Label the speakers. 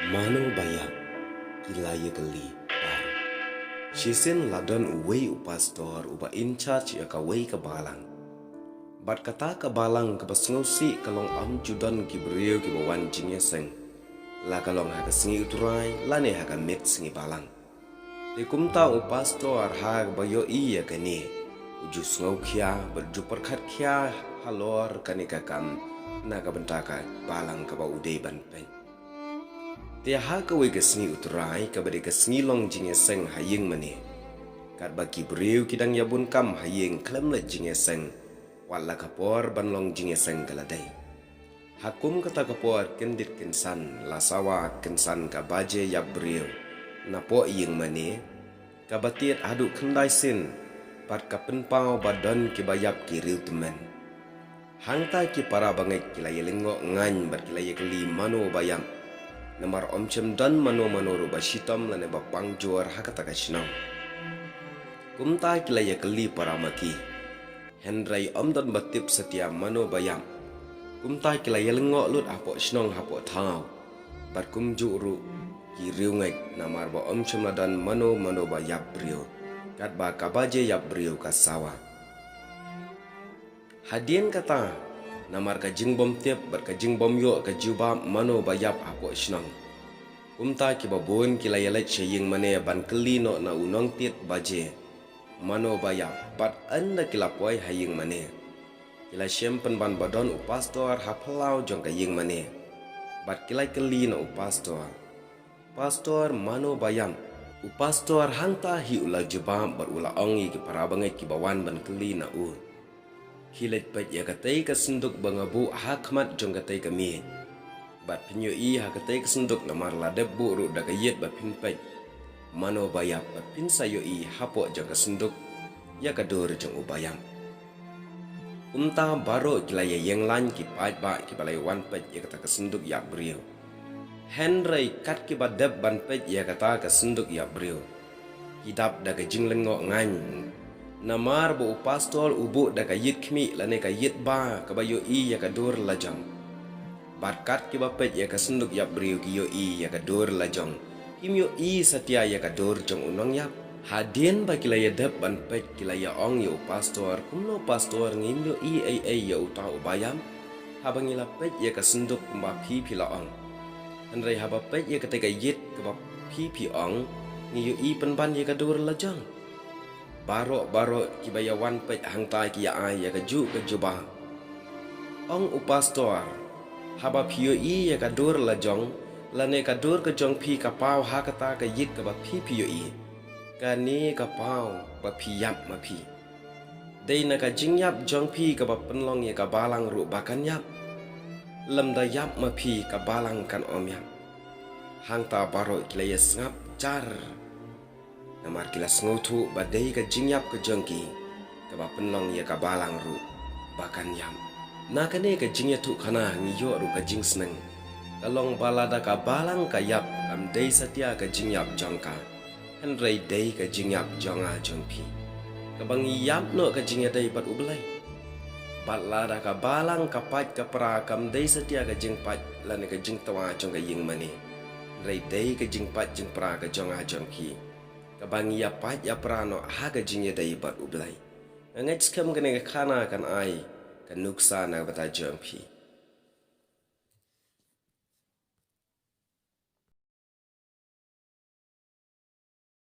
Speaker 1: Mano bayak kilaya geli baru. Shisin ladon uwei upastor uba in charge ya kawei ke balang. Bat kata ke balang ke basngosi kalong am judan ki beriu ki bawan jingnya seng. La kalong ha kesengi uturai la ne ha ka met sengi balang. Di kumta upastor ha bayo iya kani. Ujus ngau kia berjupar khat kia halor kani kakam na ka bentaka balang ke ba udai ban pen. Dia ha kawe kesni uturai kabade kesni long jinge seng hayeng mani. Kat bagi beriu kidang yabun kam hayeng klem le jinge seng. Wala kapor ban long jinge seng galadai. Hakum kata kapor kendit kensan lasawa kensan ka baje yab beriu. Napo yeng mani. Kabatiet adu kendai sin. Pat kapenpau badan kibayap kiriu temen. Hangta ki para bangai kilaya lengok ngany bat kilaya keli mano bayam. Namar omcem dan mano-mano ruba shitam lane bapang juar hakata kashnam. Kumta kilaya keli para maki. Hendrai omdan batip setia mano bayam. Kumta kilaya lengok lut hapok shnong hapok thau. Bat kum juru kiriu ngek namar ba omcem ladan mano-mano ba yap brio. Kat ba kabaje yap brio kasawa. Hadian kata namar ka jingbom tiap bar ka jingbom yo ka juba mano bayap apo shnang. Kumta ki babon ki layalet sheying mane ban keli no na unong tiet baje. Mano bayap bat anda ki lapoi haying mane. Kila syempen ban badon upastor haplau jong ka ying mane. Bat kilai keli no upastor. Pastor mano bayam. Upastor hangta hi ula juba bar ula ongi ki parabangai ki bawan ban keli na u. Hilet pet ya katai kesenduk bangabu hakmat jong katai kami. Bat pinyo i hakatai kesenduk namar ladep bu ru dakayet bat pin pet. Mano bayap bat pin sayo i hapok jong kesenduk ya kadur jong ubayam. Umta baro kilaya yang lain ki pait ba ki balai wan pet ya kata kesenduk ya beriu. Henry kat ki badep ban pet ya kata kesenduk ya beriu. Hidap daga jinglengok ngany. Namar bo upastol ubu da kayit kmi lane kayit ba kabayo i ya kadur lajang. Barkat ki bapet ya kasenduk yap beriu ki yo i ya kadur lajang. Kim yo i satia ya kadur jong unong yap. Hadien ba kilaya dep ban pet kilaya ong ya upastor kumno pastor ngim yo i ai ya uta ubayam. Habang ila pet ya kasenduk kumba pi pila ong. Andrai haba pet ya ketika yit kebab pi ong ngi yo i penban ya kadur lajang. Barok kibayawan pet hangtai ki ai ya kaju kejubah. Ong upastor haba pio i ya kadur lajong lane kadur kejong pi kapau hakata ka yit ka ba pi pio i. Kani kapau ba pi yap ma pi. Dei na ka jingyap jong pi ka ba penlong ya ka balang ru bakan yap. Lem da yap ma pi ka balang kan om yap. Hangta barok kilaya sengap car. Namar kilas ngotu badai ka jingyap ke jengki ka ba penlong ya ka balang ru bakan yam na kane ka jingya tu khana ngiyo ru ka jing sneng kalong balada ka balang ka yap am dei satia ka jingyap jongka henrei dei ka jingyap jonga jongpi ka bang yap no ka jingya dei pat ublai balada ka balang ka pat ka pra kam dei satia ka jingpat lan ka jing tawa jong ka ying mani rei dei ka jingpat jing pra ka jonga jongki kabang ya pat ya prano haga jingya dai bat ublai. Ngaj skam kene kana kan ai kan nuksa na bata jompi.